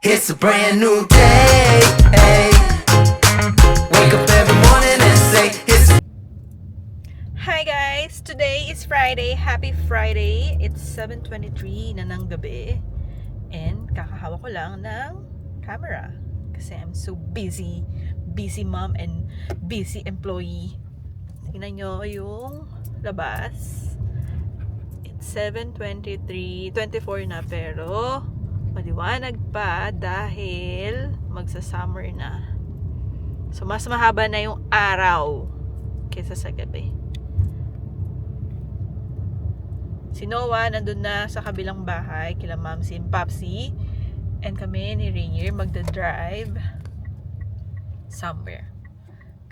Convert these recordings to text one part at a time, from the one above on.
It's a brand new day. Hey. Wake up every morning and say it's. Hi guys! Today is Friday. Happy Friday! It's 7:23 na ng gabi. And kakahawak ko lang ng camera. Kasi I'm so busy. Busy mom and busy employee. Tingnan nyo yung labas. It's 7:23, 24 na pero maliwanag pa dahil magsa-summer na. So mas mahaba na yung araw kaysa sa gabi. Si Noah nandun na sa kabilang bahay kila Mamsi and Papsi, and kami ni Rainier magda-drive somewhere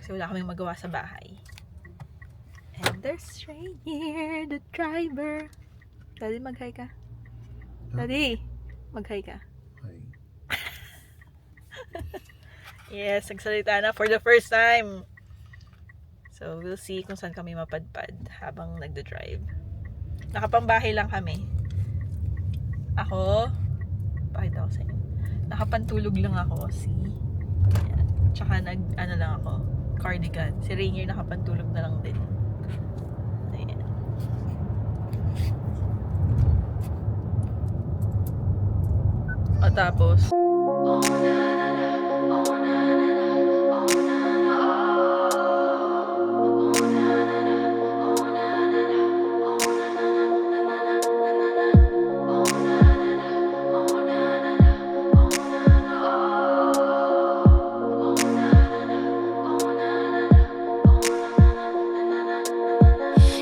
kasi wala kaming magawa sa bahay. And there's Rainier, the driver. Daddy, mag-hi ka. Daddy, mag-hi ka. Yes, nagsalita na for the first time. So, we'll see kung saan kami mapadpad habang nagda-drive. Nakapambahay lang kami. Ako, pakita ko sa inyo. Nakapantulog lang ako. See? Ayan. Tsaka ano lang ako, cardigan. Si Rainier nakapantulog na lang din. Ayan. O tapos,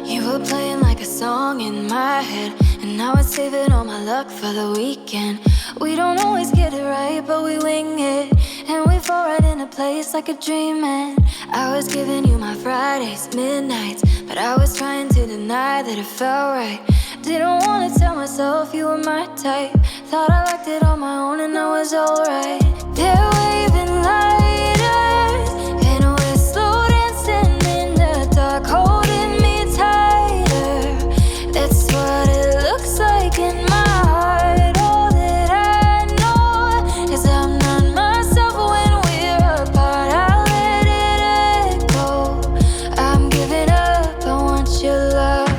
You were playing like a song in my head, and now it's saving all my luck for the weekend. We don't always get it right, but we wing it, and we fall right into place like a dream. And I was giving you my Fridays, midnights, but I was trying to deny that it felt right. Didn't wanna tell myself you were my type. Thought I liked it on my own and I was alright. They're waving lighters, and we're slow dancing in the dark, holding me tighter. That's what it looks like in my heart. All that I know is I'm not myself when we're apart. I let it echo. I'm giving up, I want your love.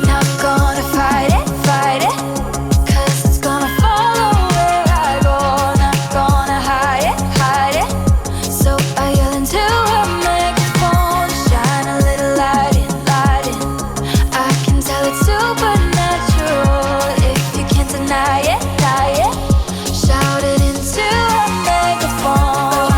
Not gonna fight it, 'cause it's gonna follow where I go. Not gonna hide it. So I yell into a microphone, shine a little light in. I can tell it's supernatural if you can't deny it. Shout it into a megaphone.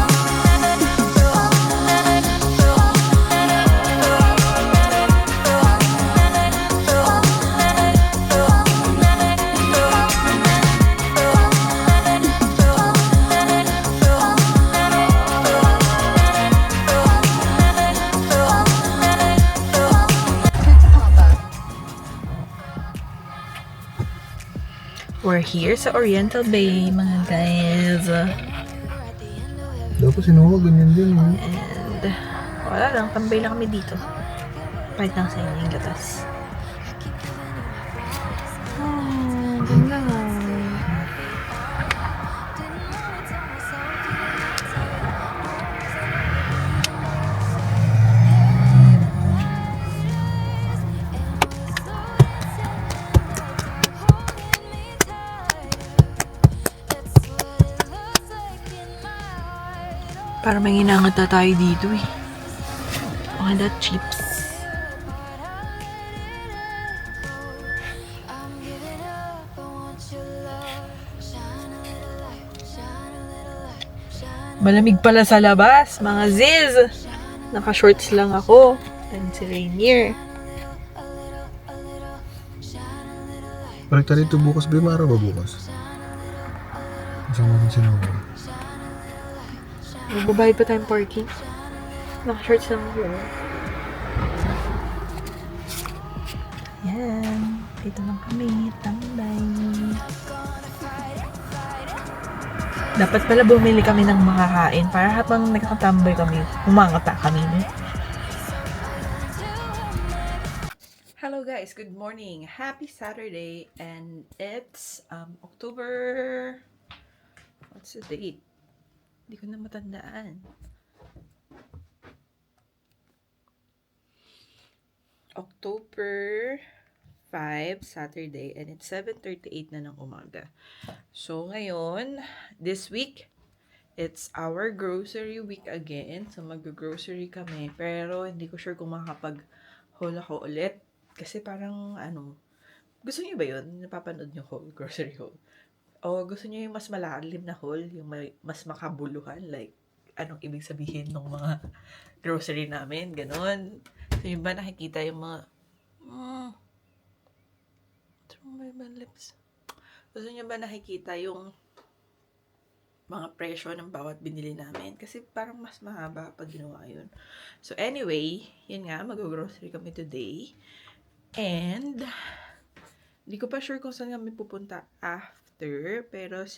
we're here sa Oriental Bay, mga guys. Dapat sinuwag, ganyan din. And wala lang, tambay lang kami dito. Kahit lang sa inyo yung gatas. Ganda nga. Para may inangat na tayo dito eh. Mga that chips. Malamig pala sa labas, mga ziz. Naka-shorts lang ako. And si Rainier. Balik tayo dito bukas, ba? Araw ba bukas? Isang natin sinuwag. Magbabayad pa tayong parking. Naka-shorts lang ako. Yan. Dito lang kami. Tambay. Dapat pala bumili kami ng makakain para habang nagkakatambay kami, humangata kami. No? Hello guys, good morning. Happy Saturday and it's October, what's the date? Hindi ko na matandaan. October 5, Saturday, and it's 7:38 na ng umaga. So ngayon, this week, it's our grocery week again. So mag-grocery kami, pero hindi ko sure kung makakapag-haul ako ulit. Kasi parang, gusto niyo ba yun? Napapanood niyo haul, grocery haul? O gusto niyo yung mas malalim na haul, yung mas makabuluhan? Like, anong ibig sabihin ng mga grocery namin? Ganon. So, yung ba nakikita yung mga, what's wrong with my lips? Gusto niyo ba nakikita yung mga presyo ng bawat binili namin? Kasi parang mas mahaba pag ginawa yun. So, anyway, yun nga, mag-grocery kami today. And, hindi ko pa sure kung saan kami pupunta after, pero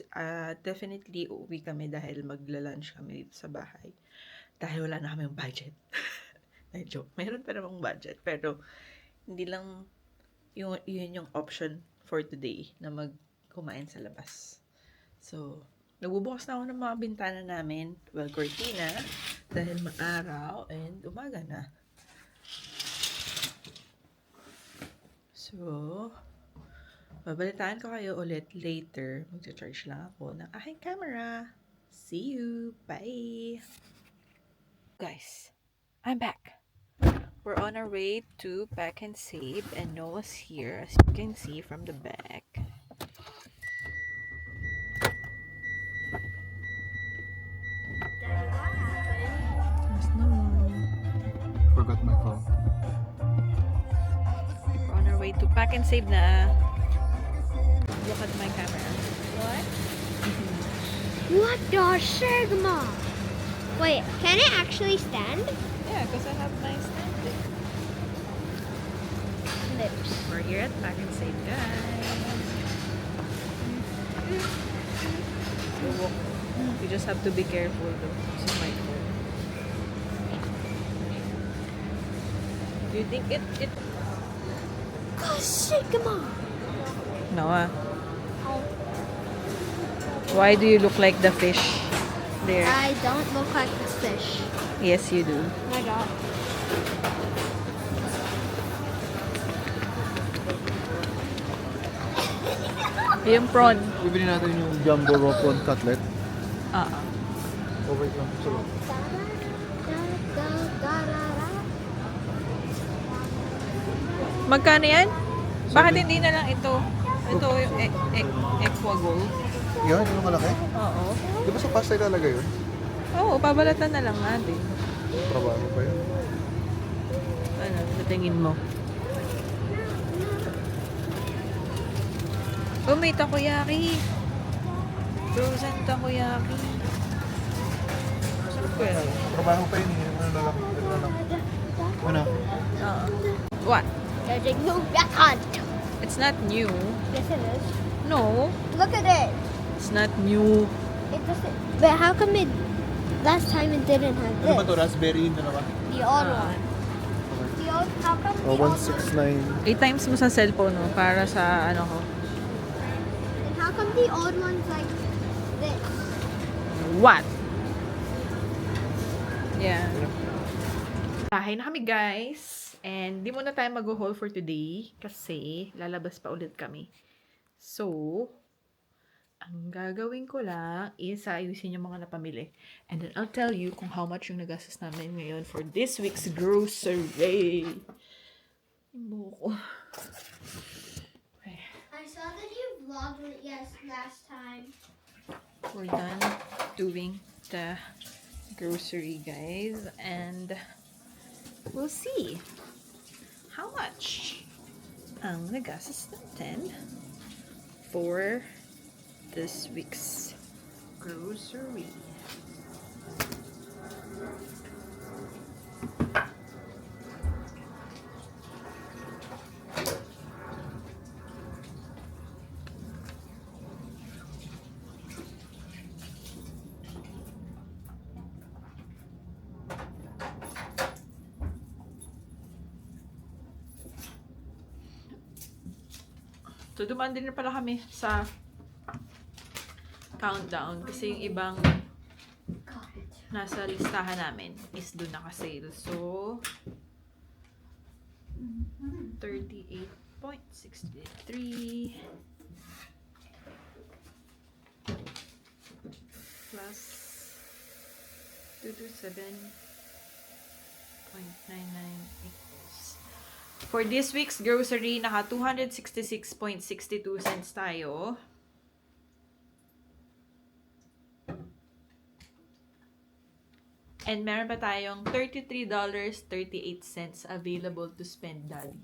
definitely uuwi kami dahil magla-lunch kami dito sa bahay. Dahil wala na kaming budget. Ay, joke. Mayroon pa namang budget, pero hindi lang yun yung option for today na kumain sa labas. So, nagbubukas na ako ng mga bintana namin. Well, cortina, dahil maaraw and umaga na. So, babalitaan ko kayo ulit later. Mag-charge lang ako ng aking camera. See you! Bye! Guys, I'm back. We're on our way to Pack and Save, and Noah's here, as you can see from the back. There's Noah. Forgot my phone. We're on our way to Pack and Save na. Look at my camera. What? What the Sigma? Wait, can it actually stand? Yeah, because I have my stand. Lips. We're here at Pack and Save, guys. You just have to be careful though. This is my phone. Do you think it Sigma. Noah, why do you look like the fish there? I don't look like this fish. Yes, you do. I don't. Yung prawn. Bibili natin yung jumbo raw prawn cutlet. Uh-uh. Over lang. So, Magkano yan? Bakit hindi na lang ito? Ito yung Equa Gold. yan, yung malaki. Oo. Di ba sa pasta ilalagay yun? Oo, pabalatan na lang natin. Trabaho pa yun. Ano, natingin mo? Oh, may takoyaki. Frozen takoyaki. Sarap ko yan. Trabaho pa yun. Ano na lang. Ano na lang. Ano? Oo. What? There's a new record. It's not new. Yes, it is. No, Look at it. it's not new. It doesn't. But how come it? Last time it didn't have Ano ba this. to? Raspberry yun na naman? The old one. The old. How come the Oh, old one? 169. 8 times mo sa cellphone mo para sa ano ko. And how come the old one's like this? What? Yeah. Bahay na kami, guys. And di muna tayo mag-haul for today kasi lalabas pa ulit kami. So, ang gagawin ko lang is ayusin yung mga napamili. And then I'll tell you kung how much yung nagastos namin ngayon for this week's grocery. Yung buko ko. Okay. I saw that you vlogged it last time. We're done doing the grocery, guys, and we'll see how much ang nagastos natin for this week's grocery. So, dumaan din na pala kami sa countdown kasi yung ibang nasa listahan namin is doon naka-sale. So, 38.63 plus 227.99 equals. For this week's grocery, naka 266.62 cents tayo. And meron pa tayong $33.38 available to spend, Daddy.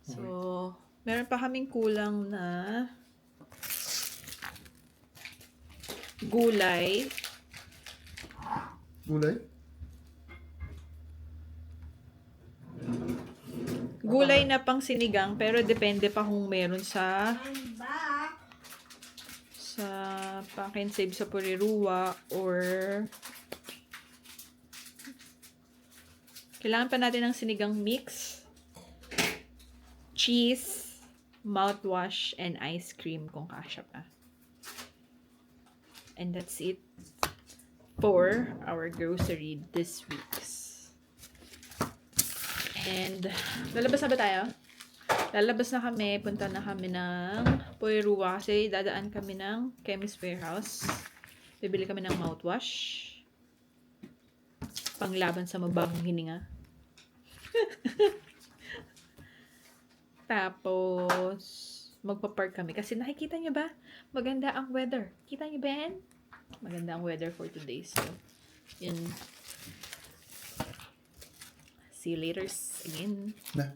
So, meron pa kaming kulang na gulay. Gulay? Gulay na pang sinigang, pero depende pa kung meron sa pack and save sa Puriruwa or kailangan pa natin ng sinigang mix, cheese, mouthwash, and ice cream kung kasya pa. And that's it for our grocery this week. And lalabas na ba tayo? Lalabas na kami, punta na kami ng Puriruwa kasi dadaan kami ng Chemist Warehouse. Bibili kami ng mouthwash. Panglaban sa mababang hininga. Tapos, magpa-park kami. Kasi nakikita nyo ba? Maganda ang weather. Kita nyo ba yan? Maganda ang weather for today. So, yun. See you later again. Na.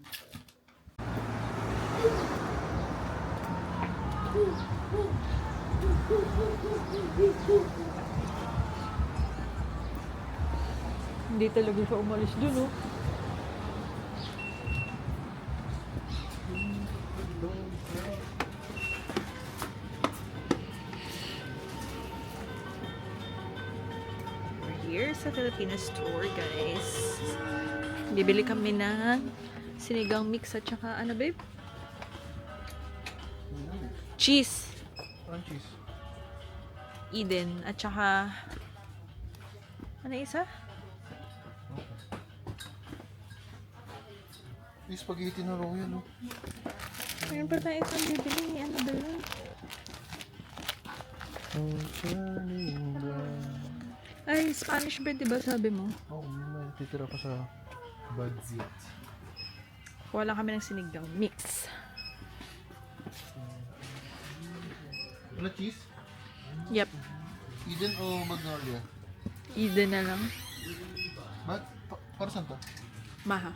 Hindi talaga siya umalis dun, oh. We're here sa Filipino store, guys. Bibili kami ng sinigang mix at saka ano, babe? Cheese. Parang cheese. Eden at saka ano isa? May spaghetti na raw yan, oh. Mayroon pa tayo isang bibili. Ano ba yun? Ay, Spanish bread, diba sabi mo? Oo, may titira pa sa budget. Kuha lang kami ng sinigang mix. Wala cheese? Yep. Eden o Magnolia? Eden na lang. Para saan to? Maha.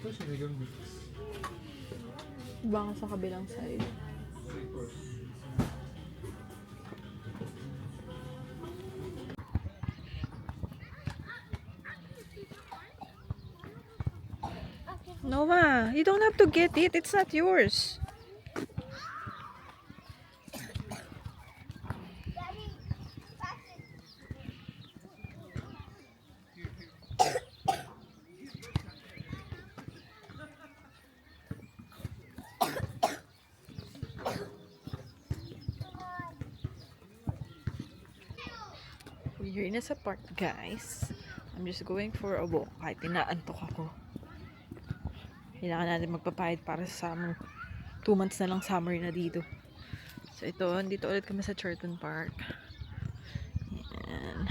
Ito sinigang mix. Baka sa kabilang side. Noah, you don't have to get it. It's not yours. We're in sa park, guys. I'm just going for a walk. Kahit inaantok ako. Kailangan natin magpapahid para sa summer. 2 months na lang summer na dito. So ito, dito ulit kami sa Charlton Park. Ayan.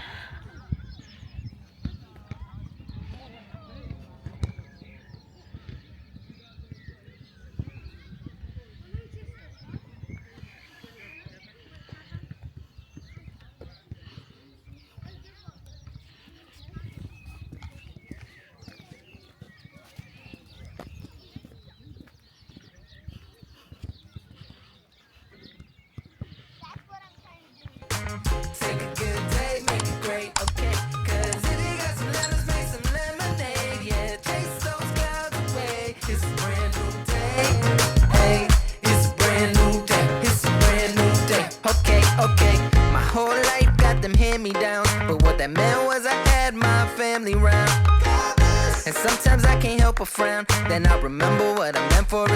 Take a good day, make it great. them hand-me-downs, but what that meant was I had my family round. And sometimes I can't help but frown. Then I remember what I meant for.